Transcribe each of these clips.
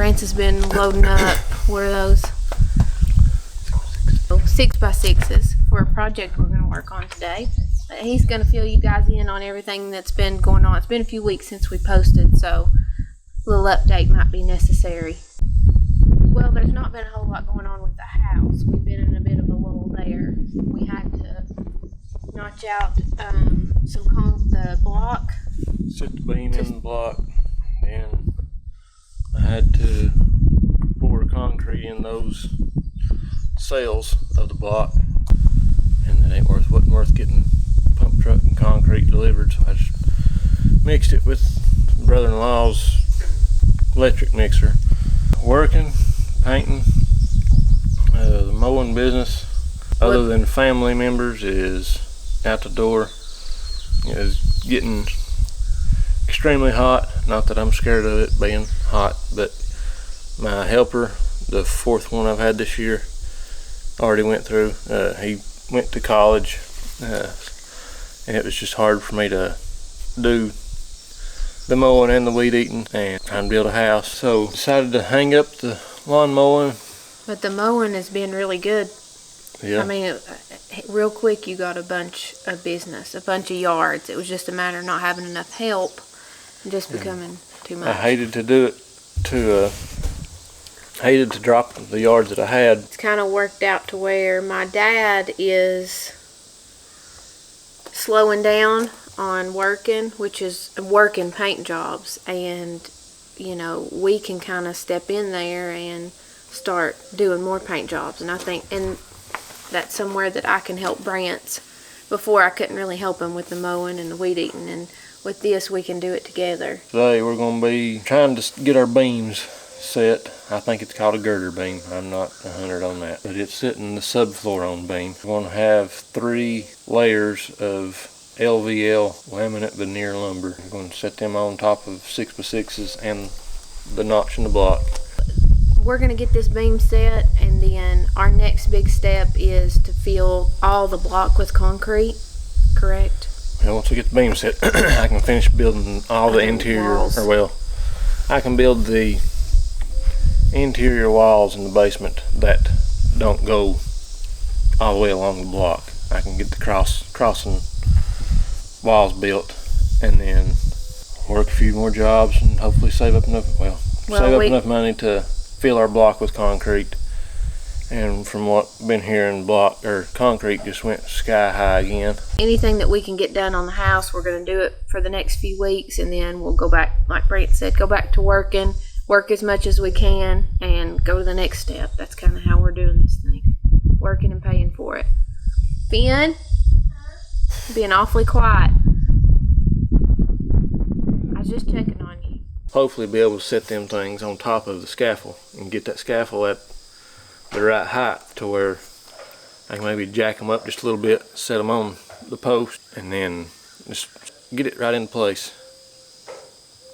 Brance has been loading up. What are those? 6x6s for a project we're going to work on today. He's going to fill you guys in on everything that's been going on. It's been a few weeks since we posted, so a little update might be necessary. Well, there's not been a whole lot going on with the house. We've been in a bit of a lull there. We had to notch out the block. Set the beam in the block, and I had to pour concrete in those cells of the block, and it wasn't worth getting pump truck and concrete delivered, so I just mixed it with brother-in-law's electric mixer. Working, painting, the mowing business, other than family members, is out the door. It's getting extremely hot. Not that I'm scared of it being hot, but my helper, the fourth one I've had this year, already went through. He went to college, and it was just hard for me to do the mowing and the weed eating and trying to build a house. So decided to hang up the lawn mowing. But the mowing has been really good. Yeah. I mean, real quick you got a bunch of business, a bunch of yards. It was just a matter of not having enough help and just becoming too much. I hated to do it hated to drop the yards that I had. It's kind of worked out to where my dad is slowing down on working, which is working paint jobs, and you know, we can kind of step in there and start doing more paint jobs. And I think that's somewhere that I can help Brance. Before I couldn't really help him with the mowing and the weed eating, and with this we can do it together. Today we're going to be trying to get our beams set. I think it's called a girder beam. I'm not 100 on that, but it's sitting the subfloor on beam. We're going to have 3 layers of LVL laminate veneer lumber. We're going to set them on top of 6x6s and the notch in the block. We're going to get this beam set, and then our next big step is to fill all the block with concrete, correct? Well, once we get the beam set, I can finish building all the interior walls. I can build the interior walls in the basement that don't go all the way along the block. I can get the crossing walls built, and then work a few more jobs and hopefully save up enough money to fill our block with concrete. And from what I've been hearing, concrete just went sky high again. Anything that we can get done on the house, we're going to do it for the next few weeks, and then we'll go back, like Brant said, go back to working, work as much as we can, and go to the next step. That's kind of how we're doing this thing, working and paying for it. Finn, being awfully quiet. I was just checking on you. Hopefully be able to set them things on top of the scaffold and get that scaffold at the right height to where I can maybe jack them up just a little bit, set them on the post, and then just get it right in place,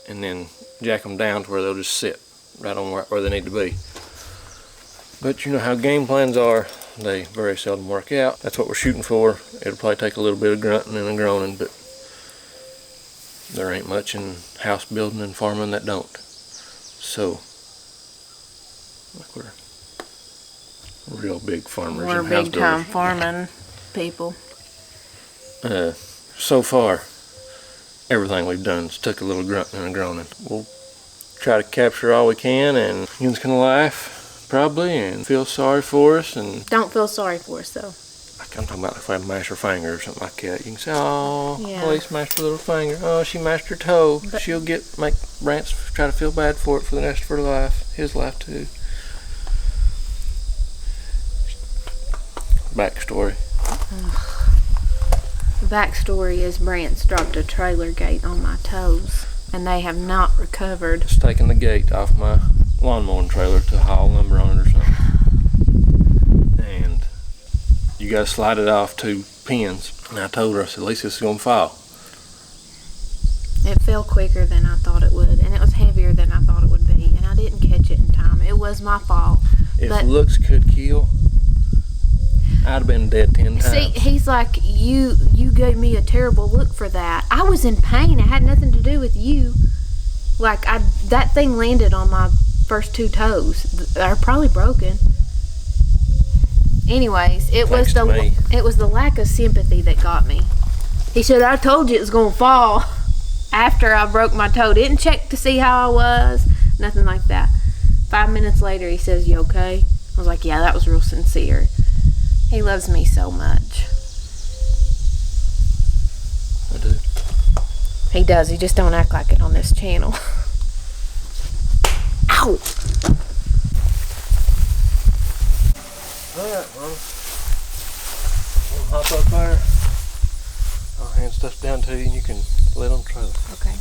and then jack them down to where they'll just sit right on where they need to be. But you know how game plans are, they very seldom work out. That's what we're shooting for. It'll probably take a little bit of grunting and a groaning, but there ain't much in house building and farming that don't. So, like we're real big farmers. We're and house big time builders. farming people. So far, everything we've done has took a little grunting and a groaning. We'll try to capture all we can, and you's gonna laugh probably and feel sorry for us. And Don't feel sorry for us though. I'm talking about if I mash her finger or something like that. You can say, "Oh, Yeah. Ellie smashed her little finger. Oh, she mashed her toe." But she'll make Brance try to feel bad for it for the rest of her life, his life too. Backstory. The backstory is Brant's dropped a trailer gate on my toes, and they have not recovered. Just taking the gate off my lawn mowing trailer to haul lumber on it or something. And you gotta slide it off 2 pins. And I told her, I said, at least this is gonna fall. It fell quicker than I thought it would, and it was heavier than I thought it would be, and I didn't catch it in time. It was my fault. If But looks could kill, I'd have been dead 10 times. see, he's like, you gave me a terrible look for that. I was in pain. It had nothing to do with you. Like, that thing landed on my first two toes. They're probably broken. Anyways, it was the lack of sympathy that got me. He said, I told you it was gonna fall after I broke my toe. Didn't check to see how I was, nothing like that. 5 minutes later, he says, you okay? I was like, yeah, that was real sincere. He loves me so much. I do. He does, he just don't act like it on this channel. Ow! Alright, well, we'll hop up there. I'll hand stuff down to you and you can lay it on the trailer. Okay.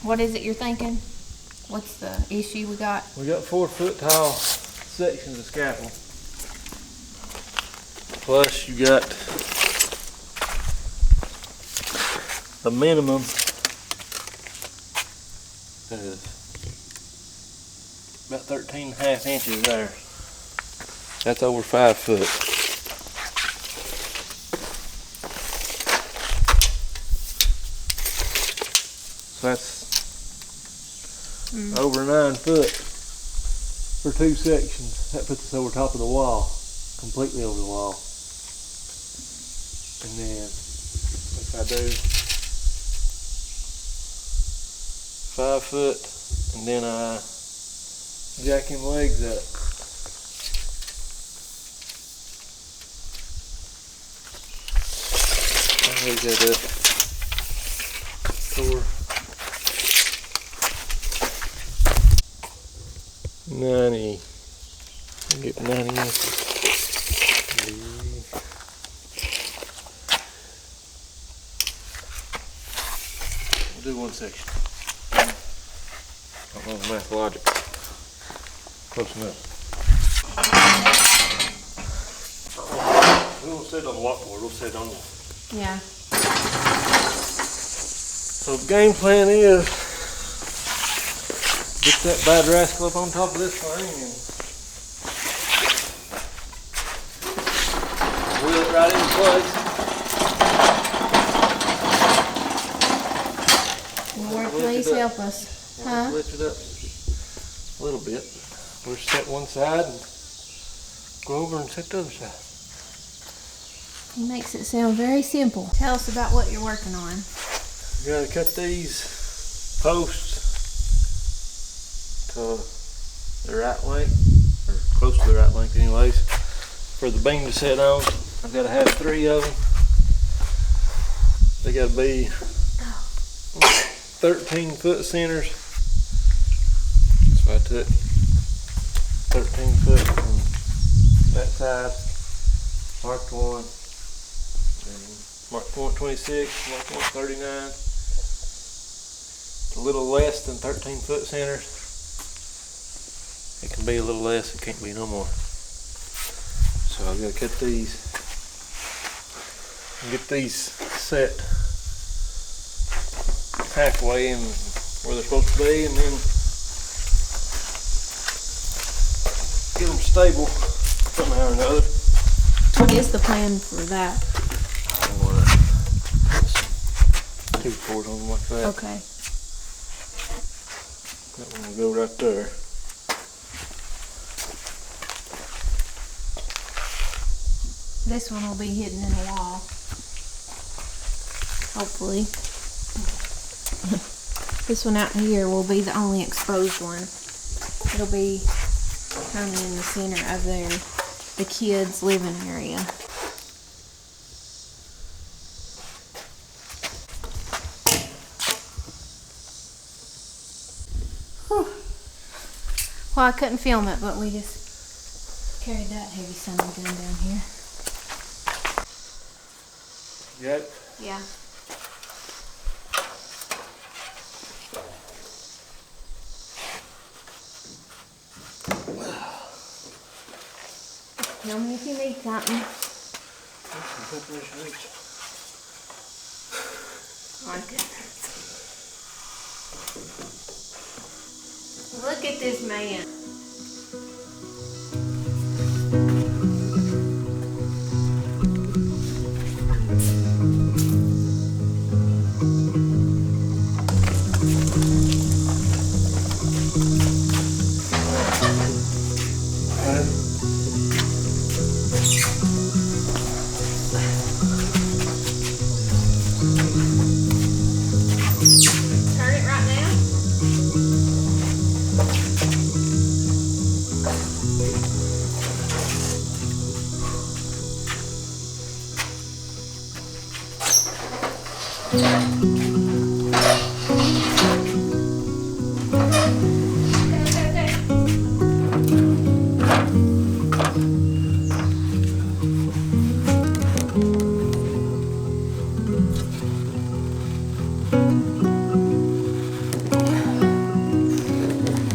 What is it you're thinking? What's the issue we got? We got 4 foot tall sections of scaffold. Plus you got the minimum is about 13.5 inches there. That's over 5 foot. So that's over 9 foot for 2 sections. That puts us over top of the wall, completely over the wall. And then if I do 5 foot, and then I jack him legs up. I raise that up. 4, 90. Get 90 inches. We'll do one section. I don't know the math logic. Close enough. We won't set it on the walkboard, we'll set it on the... Yeah. So the game plan is get that bad rascal up on top of this thing and wheel it right into place. Lord, please help us. Huh? Lift it up a little bit. We'll set one side and go over and set the other side. He makes it sound very simple. Tell us about what you're working on. You gotta cut these posts to the right length, or close to the right length anyways, for the beam to set on. I've gotta have 3 of them. They gotta be 13 foot centers. So I took 13 foot from that side, marked one, and marked point 26, marked point 39. A little less than 13 foot centers. It can be a little less, it can't be no more. So I've got to cut these and get these set halfway in where they're supposed to be, and then get them stable somehow or another. What is the plan for that? I want to 2 boards on them like that. Okay. That one will go right there. This one will be hidden in the wall. Hopefully. This one out here will be the only exposed one. It'll be kind of in the center of the kids' living area. Whew. Well, I couldn't film it, but we just carried that heavy son of a gun down here. Yep. Yeah. Tell me if you need something. My goodness. Look at this man. Turn it right now.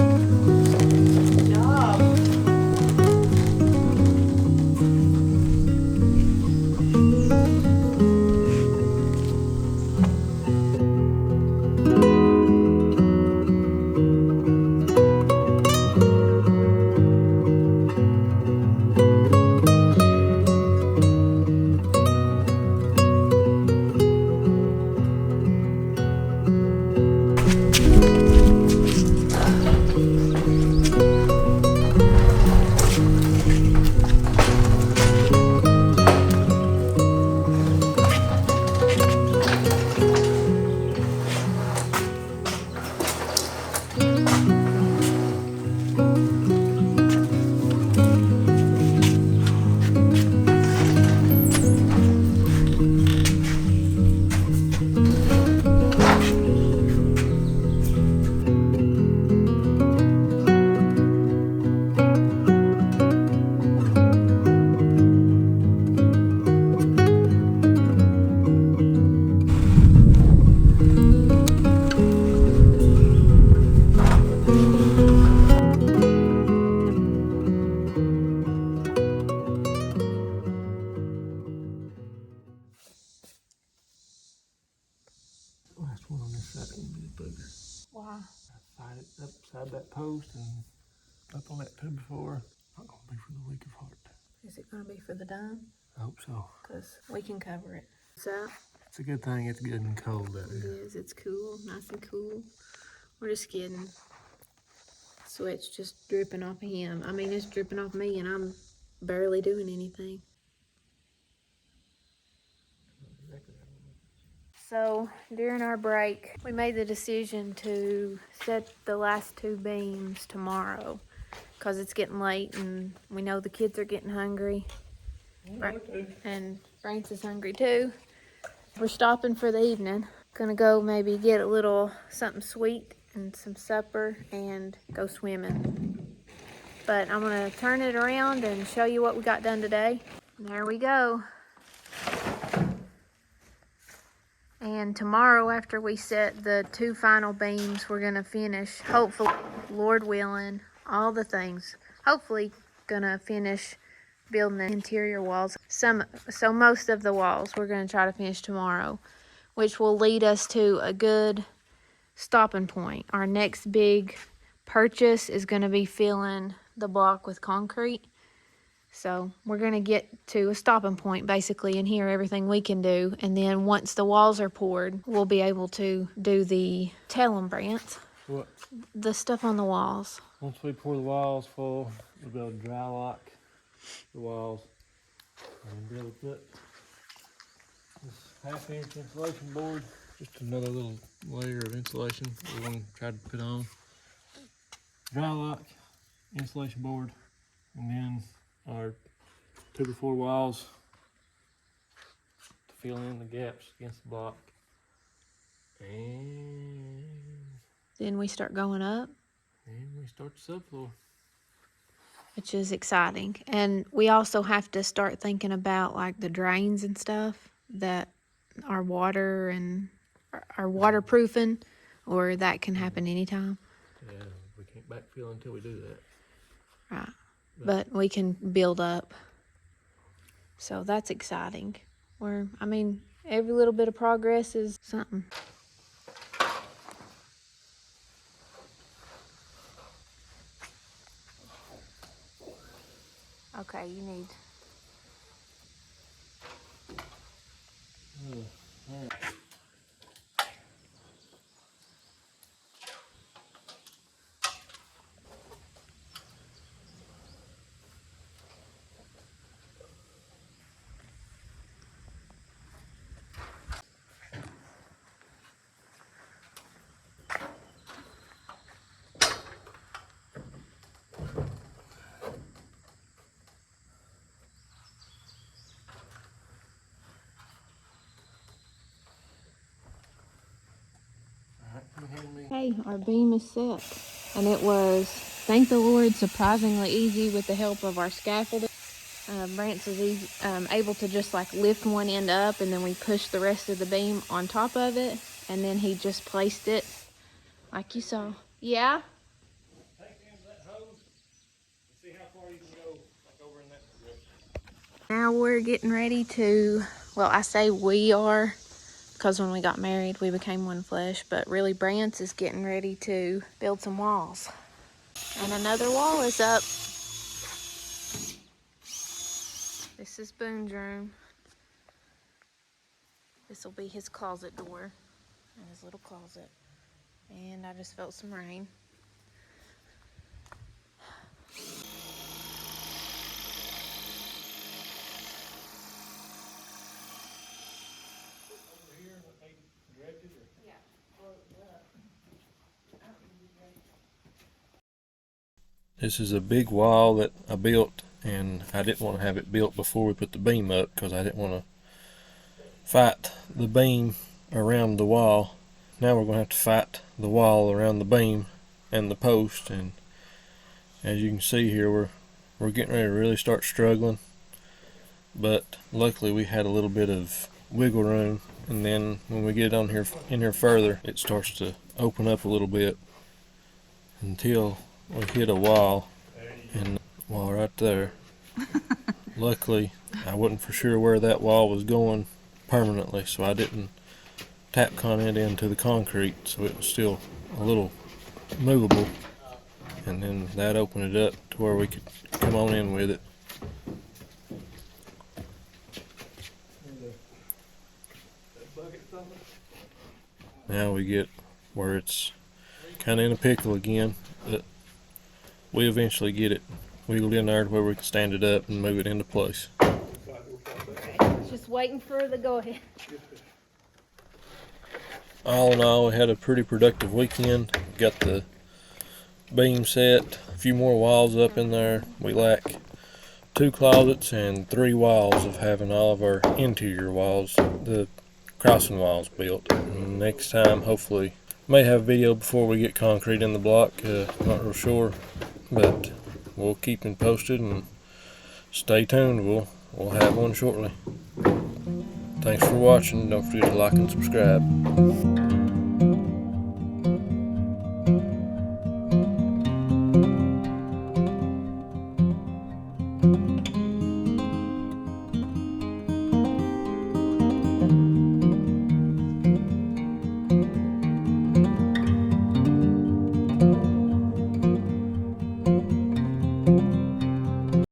Good job. Last one on this side will be a booger. Wow. Slide it upside that post and up on that 2x4. Not gonna be for the weak of heart. Is it gonna be for the dome? I hope so. Because we can cover it. So It's a good thing it's good and cold out it here. is. It's cool, nice and cool. We're just kidding. Sweat's just dripping off of him. I mean, it's dripping off me, and I'm barely doing anything. So during our break, we made the decision to set the last 2 beams tomorrow because it's getting late and we know the kids are getting hungry. Right. And Francis is hungry too. We're stopping for the evening. Gonna go maybe get a little something sweet and some supper and go swimming. But I'm gonna turn it around and show you what we got done today. There we go. And tomorrow, after we set the 2 final beams, we're gonna finish, hopefully, Lord willing, all the things. Hopefully, gonna finish building the interior walls. So most of the walls we're gonna try to finish tomorrow, which will lead us to a good stopping point. Our next big purchase is gonna be filling the block with concrete. So we're gonna get to a stopping point basically and hear everything we can do. And then once the walls are poured, we'll be able to do the, tell them, Brant, What? the stuff on the walls. Once we pour the walls full, we'll be able to dry lock the walls and be able to put this 1/2 inch insulation board. Just another little layer of insulation we're going to try to put on. Dry lock, insulation board, and then our 2x4 walls to fill in the gaps against the block. And Then we start going up, we start the subfloor. which is exciting. And we also have to start thinking about like the drains and stuff that are water and are waterproofing, or that can happen anytime. Yeah, we can't backfill until we do that. Right. But we can build up. So that's exciting. I mean, Every little bit of progress is something. Okay, you need. Hey, our beam is set. And it was, thank the Lord, surprisingly easy with the help of our scaffolding. Brance is able to just like lift one end up, and then we push the rest of the beam on top of it, and then he just placed it like you saw. Yeah? Take the end of that hose and see how far you can go, like over in that direction. Now we're getting ready to, well, I say we are, because when we got married, we became one flesh, but really Brance is getting ready to build some walls. And another wall is up. This is Boone's room. This will be his closet door and his little closet. And I just felt some rain. This is a big wall that I built, and I didn't want to have it built before we put the beam up because I didn't want to fight the beam around the wall. Now we're going to have to fight the wall around the beam and the post, and as you can see here, we're getting ready to really start struggling. But luckily we had a little bit of wiggle room, and then when we get on here in here further, it starts to open up a little bit until we hit a wall, and wall right there. Luckily I wasn't for sure where that wall was going permanently, so I didn't tap con it into the concrete, so it was still a little movable, and then that opened it up to where we could come on in with it. Now we get where it's kind of in a pickle again, but we eventually get it wiggled in there to where we can stand it up and move it into place. Just waiting for the go ahead. All in all, we had a pretty productive weekend. Got the beam set, a few more walls up in there. We lack 2 closets and 3 walls of having all of our interior walls, the crossing walls built. And next time, hopefully, may have a video before we get concrete in the block. Not real sure, but we'll keep them posted and stay tuned. We'll have one shortly. Thanks for watching. Don't forget to like and subscribe.